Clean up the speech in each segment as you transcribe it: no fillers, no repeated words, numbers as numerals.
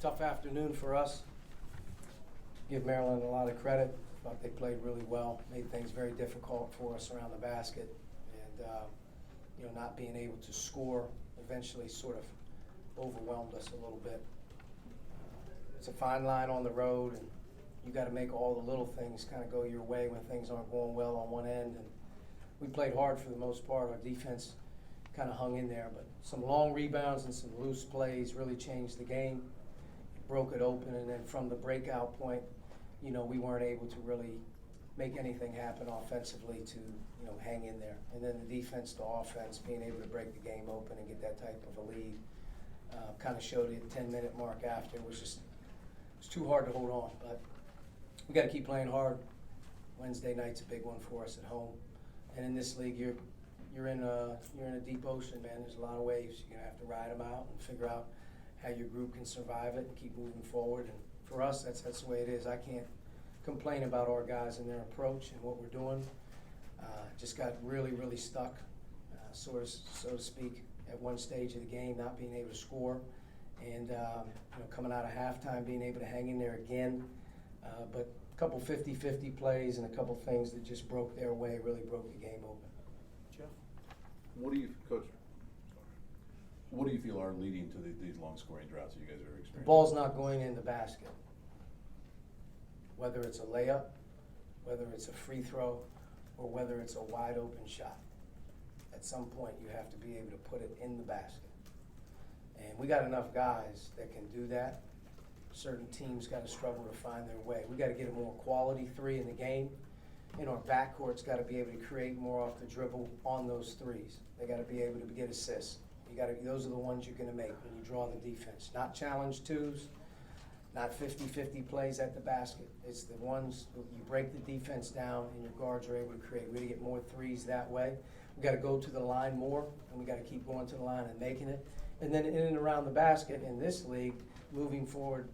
Tough afternoon for us. Give Maryland a lot of credit. Thought they played really well, made things very difficult for us around the basket, and not being able to score eventually sort of overwhelmed us a little bit. It's a fine line on the road, and you got to make all the little things kind of go your way when things aren't going well on one end. And we played hard for the most part. Our defense kind of hung in there, but some long rebounds and some loose plays really changed the game. Broke it open, and then from the breakout point, we weren't able to really make anything happen offensively to, hang in there. And then the defense to offense, being able to break the game open and get that type of a lead, kind of showed it 10-minute mark after. It was too hard to hold on, but we got to keep playing hard. Wednesday night's a big one for us at home, and in this league, you're in a deep ocean, man. There's a lot of waves. You're gonna have to ride them out and figure out how your group can survive it and keep moving forward. And for us, that's the way it is. I can't complain about our guys and their approach and what we're doing. Just got really, really stuck, so to speak, at one stage of the game, not being able to score, and coming out of halftime, being able to hang in there again. But a couple 50-50 plays and a couple things that just broke their way, really broke the game open. Jeff? Coach, what do you feel are leading to these long scoring droughts you guys are experiencing? The ball's not going in the basket. Whether it's a layup, whether it's a free throw, or whether it's a wide open shot. At some point, you have to be able to put it in the basket. And we got enough guys that can do that. Certain teams got to struggle to find their way. We got to get a more quality three in the game. Our backcourt's got to be able to create more off the dribble on those threes. They got to be able to get assists. Those are the ones you're going to make when you draw the defense. Not challenge twos, not 50-50 plays at the basket. It's the ones you break the defense down and your guards are able to create. We got to get more threes that way. We got to go to the line more, and we got to keep going to the line and making it. And then in and around the basket in this league, moving forward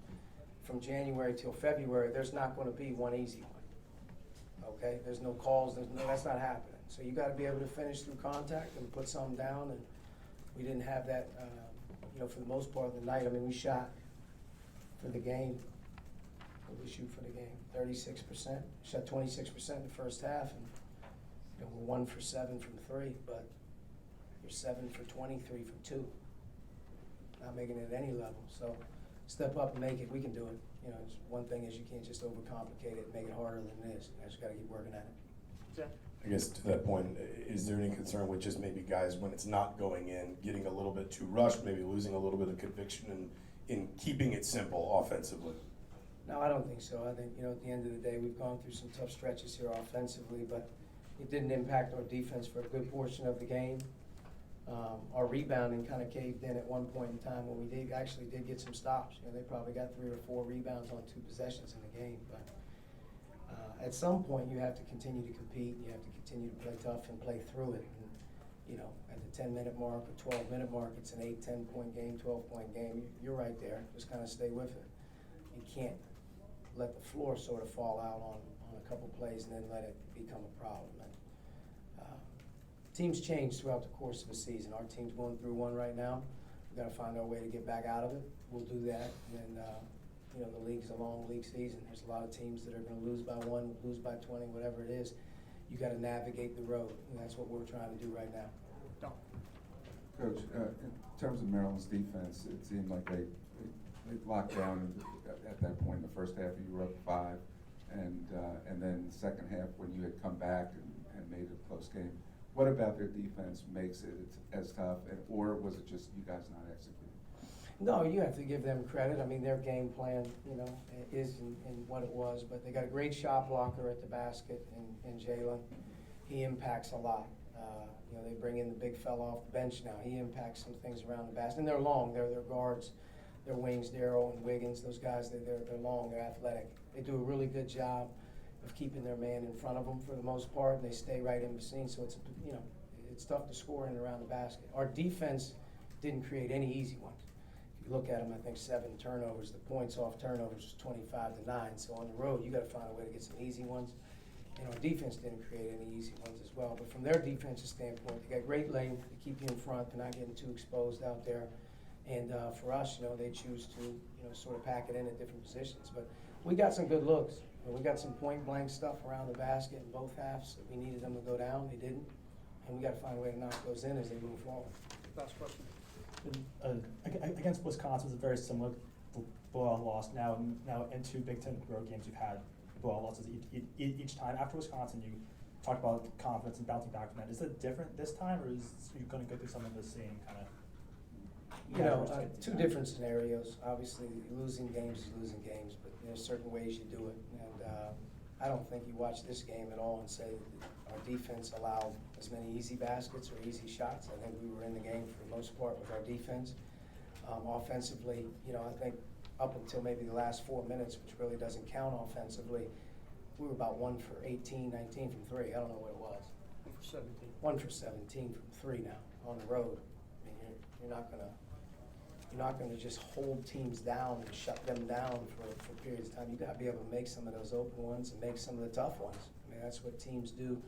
from January till February, there's not going to be one easy one. Okay? There's no calls. That's not happening. So you got to be able to finish through contact and put something down. And we didn't have that, for the most part of the night. I mean, we shot for the game. What did we shoot for the game? 36%. Shot 26% in the first half, and we're 1 for 7 from 3. But you're 7 for 23 from 2. Not making it at any level. So step up and make it. We can do it. One thing is you can't just overcomplicate it and make it harder than it is. You just got to keep working at it. I guess to that point, is there any concern with just maybe guys when it's not going in, getting a little bit too rushed, maybe losing a little bit of conviction in keeping it simple offensively? No, I don't think so. I think, at the end of the day, we've gone through some tough stretches here offensively, but it didn't impact our defense for a good portion of the game. Our rebounding kind of caved in at one point in time when we did get some stops. They probably got 3 or 4 rebounds on 2 possessions in the game. But at some point, you have to continue to compete. You have to continue to play tough and play through it. And, at the 10-minute mark or 12-minute mark, it's an 8, 10-point game, 12-point game. You're right there. Just kind of stay with it. You can't let the floor sort of fall out on a couple plays and then let it become a problem. And, teams change throughout the course of a season. Our team's going through one right now. We've got to find our way to get back out of it. We'll do that. And the league's a long league season. There's a lot of teams that are going to lose by 1, lose by 20, whatever it is. You got to navigate the road, and that's what we're trying to do right now. Coach, in terms of Maryland's defense, it seemed like they locked down at that point in the first half. You were up 5, and then the second half when you had come back and made it a close game. What about their defense makes it as tough, or was it just you guys not executing? No, you have to give them credit. I mean, their game plan, is in what it was, but they got a great shot blocker at the basket in Jalen. He impacts a lot. They bring in the big fella off the bench now. He impacts some things around the basket, and they're long. They're guards. They're wings, Darryl and Wiggins. Those guys, they're long. They're athletic. They do a really good job of keeping their man in front of them for the most part, and they stay right in between. So it's tough to score in and around the basket. Our defense didn't create any easy ones. If you look at them, I think 7 turnovers. The points off turnovers was 25-9. So on the road, you got to find a way to get some easy ones. And our defense didn't create any easy ones as well. But from their defensive standpoint, they got great length. They keep you in front. They're not getting too exposed out there. And for us, they choose to, sort of pack it in at different positions. But we got some good looks. We got some point blank stuff around the basket in both halves that we needed them to go down. They didn't. And we got to find a way to knock those in as they move forward. Last question. Against Wisconsin, it's a very similar blowout loss. Now into Big Ten road games, you've had blowout losses each time. After Wisconsin, you talked about confidence and bouncing back from that. Is it different this time, or is you going to go through some of the same kind of? Two different scenarios. Obviously, losing games is losing games, but there's certain ways you do it. And I don't think you watch this game at all and say that our defense allowed as many easy baskets or easy shots. I think we were in the game for the most part with our defense. Offensively, I think up until maybe the last 4 minutes, which really doesn't count offensively, we were about 1 for 18, 19 from 3. I don't know what it was. 1 for 17. 1 for 17 from 3 now on the road. I mean, you're not gonna just hold teams down and shut them down for periods of time. You got to be able to make some of those open ones and make some of the tough ones. I mean, that's what teams do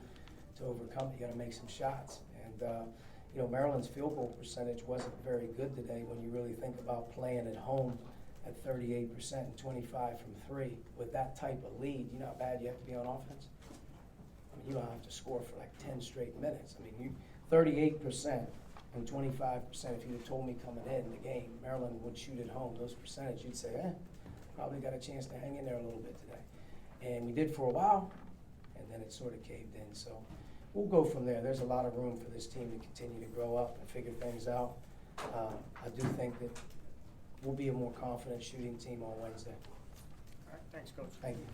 to overcome it. You got to make some shots. And Maryland's field goal percentage wasn't very good today when you really think about playing at home at 38% and 25 from 3 with that type of lead. You know how bad you have to be on offense. I mean, you don't have to score for like 10 straight minutes. I mean, 38%. And 25%, if you'd have told me coming in the game, Maryland would shoot at home, those percentage, you'd say, probably got a chance to hang in there a little bit today. And we did for a while, and then it sort of caved in. So we'll go from there. There's a lot of room for this team to continue to grow up and figure things out. I do think that we'll be a more confident shooting team on Wednesday. All right, thanks, Coach. Thank you.